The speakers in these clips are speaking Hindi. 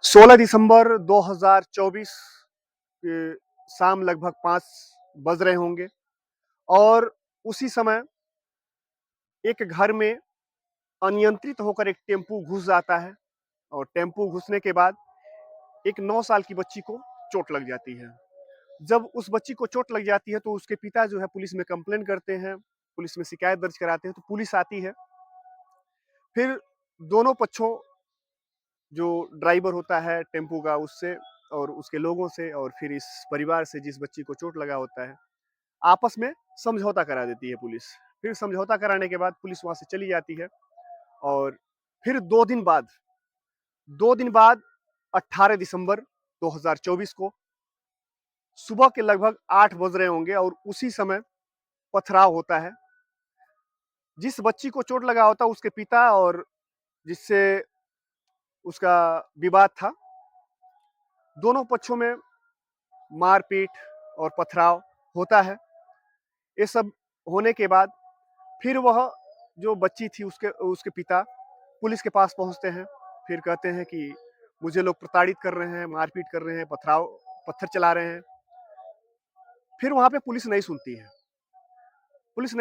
16 दिसंबर 2024 के शाम लगभग 5 बज रहे होंगे और उसी समय एक घर में अनियंत्रित होकर एक टेम्पू घुस जाता है और टेम्पू घुसने के बाद एक 9 साल की बच्ची को चोट लग जाती है। जब उस बच्ची को चोट लग जाती है तो उसके पिता जो है पुलिस में कंप्लेन करते हैं, पुलिस में शिकायत दर्ज कराते हैं, तो पुलिस आती है। फिर दोनों पक्षों, जो ड्राइवर होता है टेम्पू का, उससे और उसके लोगों से और फिर इस परिवार से जिस बच्ची को चोट लगा होता है, आपस में समझौता करा देती है पुलिस। फिर समझौता कराने के बाद पुलिस वहां से चली जाती है और फिर 2 दिन बाद 18 दिसंबर 2024 को सुबह के लगभग 8 बज रहे होंगे और उसी समय पथराव होता है। जिस बच्ची को चोट लगा होता है उसके पिता और जिससे उसका विवाद था, दोनों पक्षों में मारपीट और पथराव होता है। ये सब होने के बाद फिर वह जो बच्ची थी उसके उसके पिता पुलिस के पास पहुंचते हैं। फिर कहते हैं कि मुझे लोग प्रताड़ित कर रहे हैं, मारपीट कर रहे हैं, पत्थर चला रहे हैं। फिर वहां पे पुलिस नहीं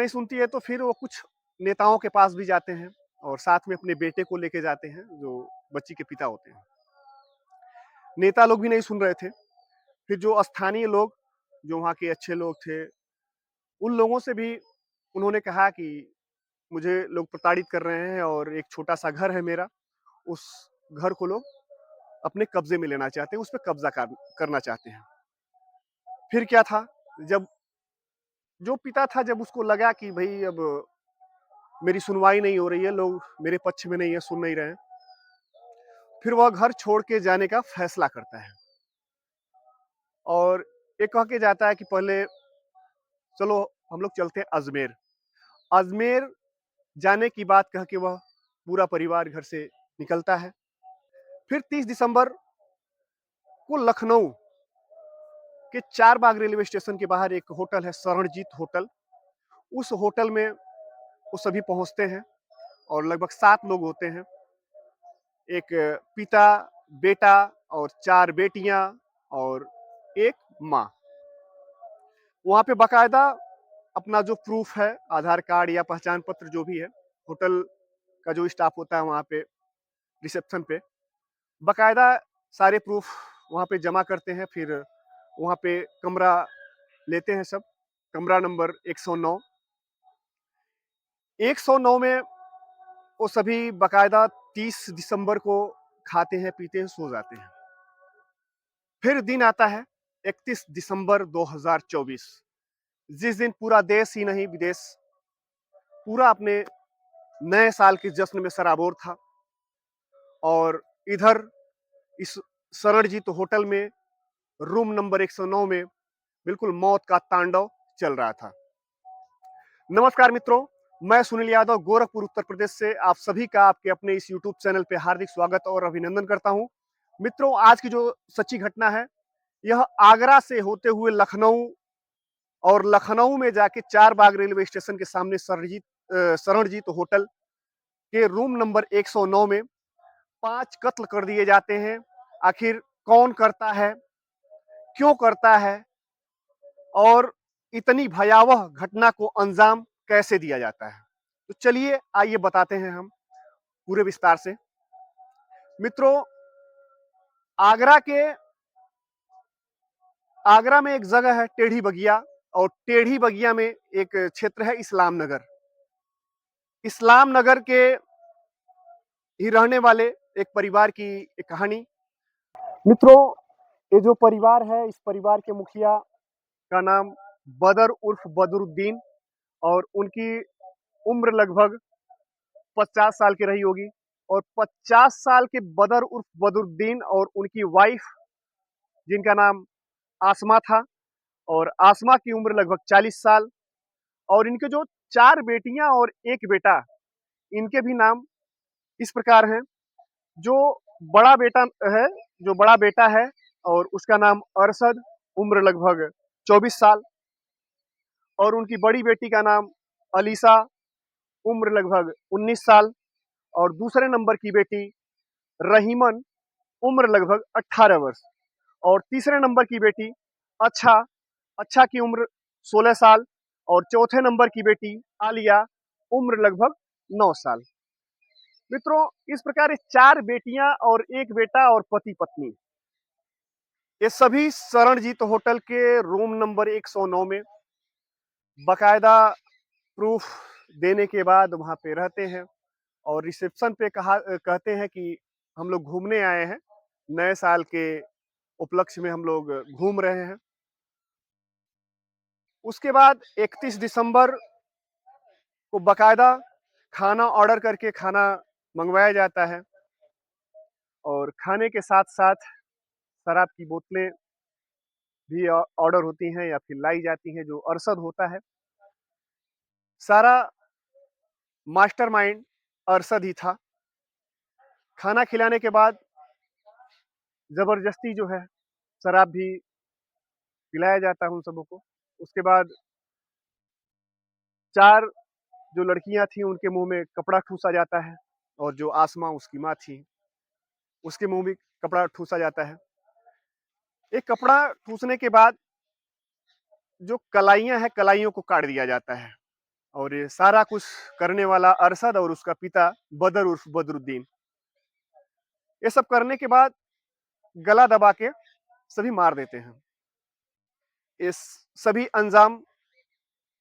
सुनती है तो फिर वो कुछ नेताओं के पास भी जाते हैं और साथ में अपने बेटे को लेके जाते हैं जो बच्ची के पिता होते हैं। नेता लोग भी नहीं सुन रहे थे। फिर जो स्थानीय लोग, जो वहाँ के अच्छे लोग थे, उन लोगों से भी उन्होंने कहा कि मुझे लोग प्रताड़ित कर रहे हैं और एक छोटा सा घर है मेरा, उस घर को लोग अपने कब्जे में लेना चाहते हैं, उस पर कब्जा करना चाहते हैं। फिर क्या था, जब जो पिता था, जब उसको लगा कि भाई अब मेरी सुनवाई नहीं हो रही है, लोग मेरे पक्ष में नहीं है, सुन नहीं रहे हैं, फिर वह घर छोड़ के जाने का फैसला करता है और ये कह के जाता है कि पहले चलो हम लोग चलते हैं अजमेर। अजमेर जाने की बात कह के वह पूरा परिवार घर से निकलता है। फिर 30 दिसंबर को लखनऊ के चार बाग रेलवे स्टेशन के बाहर एक होटल है, शरणजीत होटल। उस होटल में वो सभी पहुंचते हैं और लगभग 7 लोग होते हैं। एक पिता, बेटा और 4 बेटियां और एक माँ। वहां पे बाकायदा अपना जो प्रूफ है, आधार कार्ड या पहचान पत्र जो भी है, होटल का जो स्टाफ होता है वहां पे रिसेप्शन पे बाकायदा सारे प्रूफ वहां पे जमा करते हैं। फिर वहां पे कमरा लेते हैं सब, कमरा नंबर 109। 109 में वो सभी बाकायदा 30 दिसंबर को खाते हैं, पीते हैं, सो जाते हैं। फिर दिन आता है 31 दिसंबर 2024, जिस दिन पूरा देश ही नहीं विदेश पूरा अपने नए साल के जश्न में सराबोर था और इधर इस शरणजीत होटल में रूम नंबर 109 में बिल्कुल मौत का तांडव चल रहा था। नमस्कार मित्रों, मैं सुनील यादव गोरखपुर उत्तर प्रदेश से आप सभी का आपके अपने इस यूट्यूब चैनल पे हार्दिक स्वागत और अभिनंदन करता हूं। मित्रों, आज की जो सच्ची घटना है, यह आगरा से होते हुए लखनऊ और लखनऊ में जाके चार बाग रेलवे स्टेशन के सामने शरणजीत होटल के रूम नंबर 109 में 5 कत्ल कर दिए जाते हैं। आखिर कौन करता है, क्यों करता है और इतनी भयावह घटना को अंजाम कैसे दिया जाता है, तो चलिए आइए बताते हैं हम पूरे विस्तार से। मित्रों, आगरा के आगरा में एक जगह है टेढ़ी बगिया और टेढ़ी बगिया में एक क्षेत्र है इस्लाम नगर। इस्लाम नगर के ही रहने वाले एक परिवार की एक कहानी। मित्रों, ये जो परिवार है, इस परिवार के मुखिया का नाम बदर उर्फ बदरुद्दीन और उनकी उम्र लगभग 50 साल की रही होगी। और 50 साल के बदर उर्फ बदरुद्दीन और उनकी वाइफ, जिनका नाम आसमा था, और आसमा की उम्र लगभग 40 साल, और इनके जो 4 बेटियां और एक बेटा, इनके भी नाम इस प्रकार हैं। जो बड़ा बेटा है जो बड़ा बेटा है और उसका नाम अरशद, उम्र लगभग 24 साल, और उनकी बड़ी बेटी का नाम अलीसा, उम्र लगभग 19 साल, और दूसरे नंबर की बेटी रहीमन, उम्र लगभग 18 वर्ष। और तीसरे नंबर की बेटी अच्छा, अच्छा की उम्र 16 साल। और चौथे नंबर की बेटी आलिया, उम्र लगभग 9 साल। मित्रों, इस प्रकार 4 बेटियां और 1 बेटा और पति-पत्नी, ये सभी शरणजीत होटल के रूम नंबर 109 में बाकायदा प्रूफ देने के बाद वहाँ पे रहते हैं। और रिसेप्शन पे कहते हैं कि हम लोग घूमने आए हैं, नए साल के उपलक्ष्य में हम लोग घूम रहे हैं। उसके बाद 31 दिसंबर को बाकायदा खाना ऑर्डर करके खाना मंगवाया जाता है। और खाने के साथ-साथ शराब की बोतलें भी ऑर्डर होती हैं या फिर लाई जाती हैं, जो अरशद होता है। सारा मास्टरमाइंड अरशद ही था। खाना खिलाने के बाद ज़बरदस्ती जो है शराब भी पिलाया जाता है उन सबों को। उसके बाद 4 जो लड़कियां थी उनके मुंह में कपड़ा ठूसा जाता है। और जो आसमा उसकी माँ थी, उसके मुंह में कपड़ा ठूसा जाता है। एक कपड़ा ठूसने के बाद जो कलाइयां हैं, कलाइयों को काट दिया जाता है। और ये सारा कुछ करने वाला अरशद और उसका पिता बदर उर्फ बदरुद्दीन। ये सब करने के बाद गला दबा के सभी मार देते हैं। इस सभी अंजाम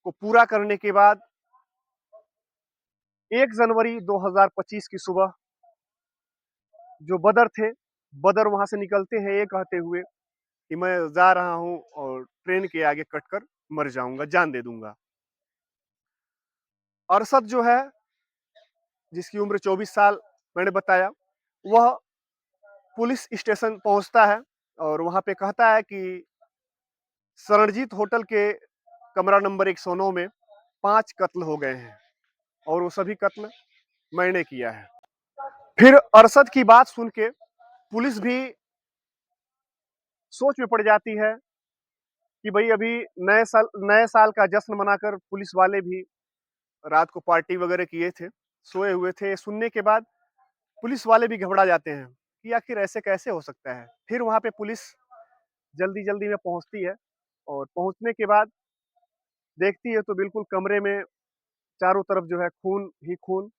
को पूरा करने के बाद 1 जनवरी 2025 की सुबह जो बदर थे, बदर वहां से निकलते हैं ये कहते हुए कि मैं जा रहा हूं और ट्रेन के आगे कटकर मर जाऊंगा, जान दे दूंगा। अरशद जो है, जिसकी उम्र 24 साल मैंने बताया, वह पुलिस स्टेशन पहुंचता है और वहां पे कहता है कि शरणजीत होटल के कमरा नंबर 109 में 5 कत्ल हो गए हैं और वो सभी कत्ल मैंने किया है। फिर अरशद की बात सुन के पुलिस भी सोच में पड़ जाती है कि भाई अभी नए साल का जश्न मनाकर पुलिस वाले भी रात को पार्टी वगैरह किए थे, सोए हुए थे। सुनने के बाद पुलिस वाले भी घबरा जाते हैं कि आखिर ऐसे कैसे हो सकता है। फिर वहां पे पुलिस जल्दी जल्दी में पहुंचती है और पहुंचने के बाद देखती है तो बिल्कुल कमरे में चारों तरफ जो है खून ही खून।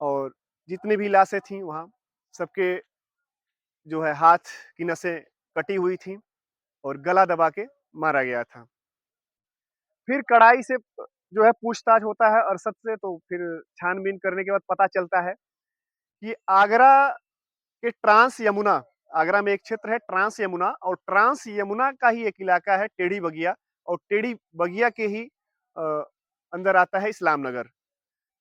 और जितनी भी लाशें थी वहां, सबके जो है हाथ की नसें कटी हुई थी और गला दबा के मारा गया था। फिर कड़ाई से जो है पूछताछ होता है अरशद से। तो फिर छानबीन करने के बाद पता चलता है कि आगरा के ट्रांस यमुना, आगरा में एक क्षेत्र है ट्रांस यमुना, और ट्रांस यमुना का ही एक इलाका है टेढ़ी बगिया। और टेढ़ी बगिया के ही अ, अंदर आता है इस्लाम नगर।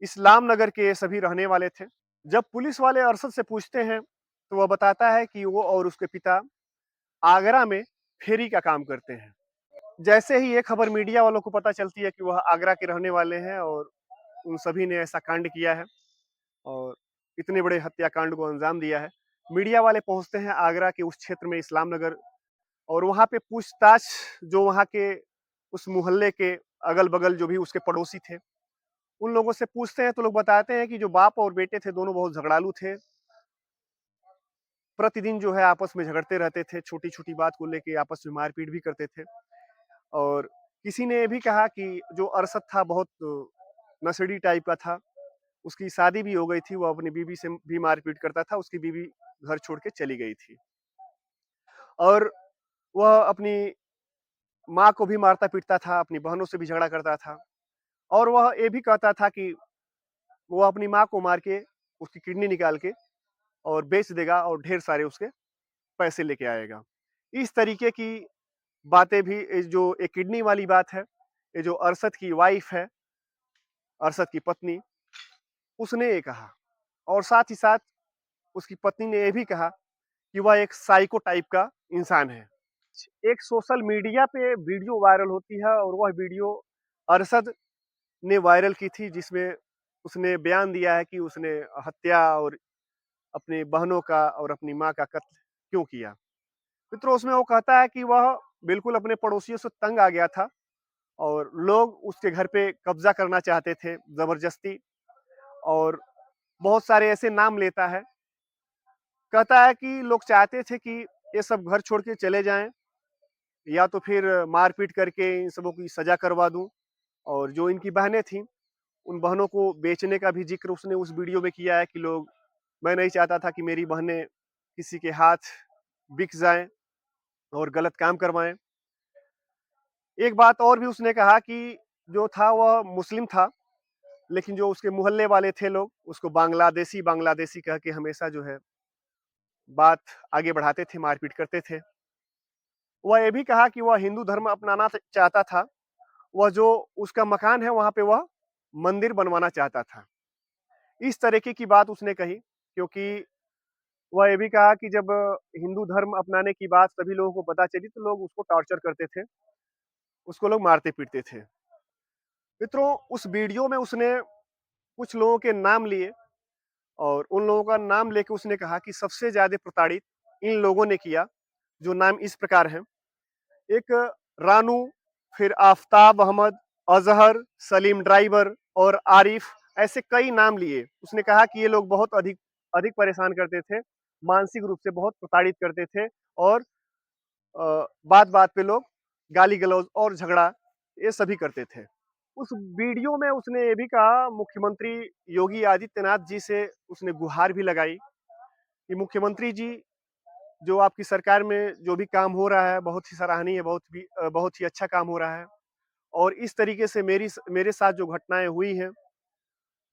इस्लाम नगर के ये सभी रहने वाले थे। जब पुलिस वाले अरशद से पूछते हैं तो वह बताता है कि वो और उसके पिता आगरा में फेरी का काम करते हैं। जैसे ही ये खबर मीडिया वालों को पता चलती है कि वह आगरा के रहने वाले हैं और उन सभी ने ऐसा कांड किया है और इतने बड़े हत्याकांड को अंजाम दिया है, मीडिया वाले पहुंचते हैं आगरा के उस क्षेत्र में इस्लाम नगर। और वहां पे पूछताछ जो वहां के उस मोहल्ले के अगल बगल जो भी उसके पड़ोसी थे, उन लोगों से पूछते हैं तो लोग बताते हैं कि जो बाप और बेटे थे दोनों बहुत झगड़ालू थे। प्रतिदिन जो है आपस में झगड़ते रहते थे, छोटी छोटी बात को लेके आपस में मारपीट भी करते थे। और किसी ने ये भी कहा कि जो अरशद था बहुत नशेड़ी टाइप का था। उसकी शादी भी हो गई थी, वो अपनी बीवी से भी मारपीट करता था, उसकी बीवी घर छोड़ के चली गई थी। और वह अपनी माँ को भी मारता पीटता था, अपनी बहनों से भी झगड़ा करता था। और वह ये भी कहता था कि वो अपनी माँ को मार के उसकी किडनी निकाल के और बेच देगा और ढेर सारे उसके पैसे लेके आएगा। इस तरीके की बातें भी, ये जो एक किडनी वाली बात है, ये जो अरशद की वाइफ है, अरशद की पत्नी, उसने ये कहा। और साथ ही साथ उसकी पत्नी ने ये भी कहा कि वह एक साइको टाइप का इंसान है। एक सोशल मीडिया पे वीडियो वायरल होती है और वह वीडियो अरशद ने वायरल की थी, जिसमें उसने बयान दिया है कि उसने हत्या और अपनी बहनों का और अपनी माँ का कत्ल क्यों किया। मित्रों, उसमें वो कहता है कि वह बिल्कुल अपने पड़ोसियों से तंग आ गया था और लोग उसके घर पे कब्जा करना चाहते थे जबरदस्ती। और बहुत सारे ऐसे नाम लेता है, कहता है कि लोग चाहते थे कि ये सब घर छोड़ के चले जाएँ या तो फिर मार-पीट करके इन सबों की सज़ा करवा दूँ और जो इनकी बहनें थीं, उन बहनों को बेचने का भी ज़िक्र उसने उस वीडियो में किया है कि लोग मैं नहीं चाहता था कि मेरी बहनें किसी के हाथ बिक जाएँ और गलत काम करवाएँ। एक बात और भी उसने कहा कि जो था वह मुस्लिम था, लेकिन जो उसके मोहल्ले वाले थे लोग, उसको बांग्लादेशी, बांग्लादेशी कह के हमेशा जो है बात आगे बढ़ाते थे, मारपीट करते थे। वह ये भी कहा कि वह हिंदू धर्म अपनाना चाहता था। वह जो उसका मकान है, वहाँ पे वह मंदिर बनवाना चाहता था। इस तरीके की बात उसने कही क्योंकि वह ये भी कहा कि जब हिंदू धर्म अपनाने की बात सभी लोगों को पता चली, तो लोग उसको टॉर्चर करते थे, उसको लोग मारते-पीटते थे। मित्रों, उस वीडियो में उसने कुछ लोगों के नाम लिए और उन लोगों का नाम लेके उसने कहा कि सबसे ज़्यादा प्रताड़ित इन लोगों ने किया, जो नाम इस प्रकार हैं। एक रानू, फिर आफ़ताब अहमद, अज़हर, सलीम ड्राइवर और आरिफ, ऐसे कई नाम लिए। उसने कहा कि ये लोग बहुत अधिक अधिक परेशान करते थे, मानसिक रूप से बहुत प्रताड़ित करते थे और बात-बात पे लोग गाली-गलौज और झगड़ा ये सभी करते थे। उस वीडियो में उसने ये भी कहा, मुख्यमंत्री योगी आदित्यनाथ जी से उसने गुहार भी लगाई कि मुख्यमंत्री जी, जो आपकी सरकार में जो भी काम हो रहा है बहुत ही सराहनीय है, बहुत ही अच्छा काम हो रहा है और इस तरीके से मेरे साथ जो घटनाएँ हुई हैं,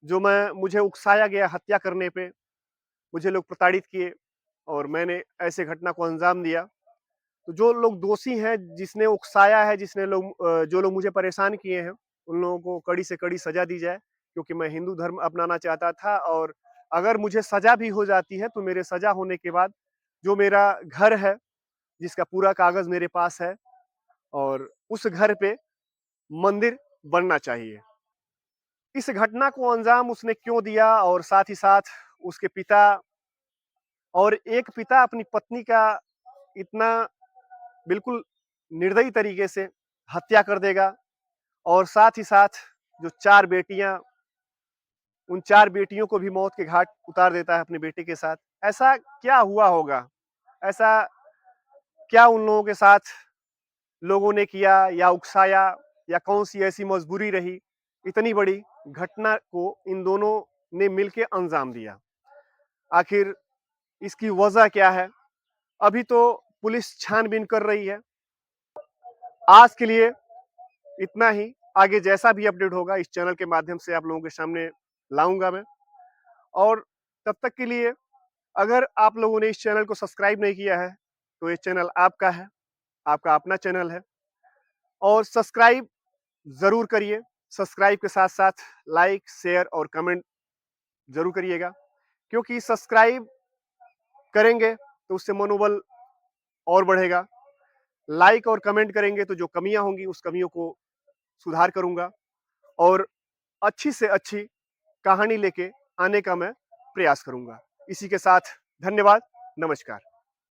जो मुझे उकसाया गया हत्या करने पे, मुझे लोग प्रताड़ित किए और मैंने ऐसे घटना को अंजाम दिया। तो जो लोग दोषी हैं, जिसने उकसाया है, जो लोग मुझे परेशान किए हैं, उन लोगों को कड़ी से कड़ी सज़ा दी जाए क्योंकि मैं हिंदू धर्म अपनाना चाहता था और अगर मुझे सज़ा भी हो जाती है, तो मेरे सज़ा होने के बाद जो मेरा घर है, जिसका पूरा कागज़ मेरे पास है और उस घर पे मंदिर बनना चाहिए। इस घटना को अंजाम उसने क्यों दिया और साथ ही साथ उसके पिता और एक पिता अपनी पत्नी का इतना बिल्कुल निर्दयी तरीके से हत्या कर देगा और साथ ही साथ जो 4 बेटियाँ, उन 4 बेटियों को भी मौत के घाट उतार देता है अपने बेटे के साथ। ऐसा क्या हुआ होगा? ऐसा क्या उन लोगों के साथ लोगों ने किया या उकसाया या कौन-सी ऐसी मजबूरी रही, इतनी बड़ी घटना को इन दोनों ने मिलके अंजाम दिया। आखिर इसकी वजह क्या है? अभी तो पुलिस छानबीन कर रही है। आज के लिए इतना ही। आगे जैसा भी अपडेट होगा इस चैनल के माध्यम से आप लोगों के सामने लाऊँगा मैं और तब तक के लिए अगर आप लोगों ने इस चैनल को सब्सक्राइब नहीं किया है, तो ये चैनल आपका है, आपका अपना चैनल है और सब्सक्राइब ज़रूर करिए। सब्सक्राइब के साथ-साथ लाइक, शेयर और कमेंट ज़रूर करिएगा क्योंकि सब्सक्राइब करेंगे तो उससे मनोबल और बढ़ेगा। लाइक और कमेंट करेंगे तो जो कमियाँ होंगी उस कमियों को सुधार करूँगा और अच्छी से अच्छी कहानी लेके आने का मैं प्रयास करूँगा। इसी के साथ धन्यवाद, नमस्कार।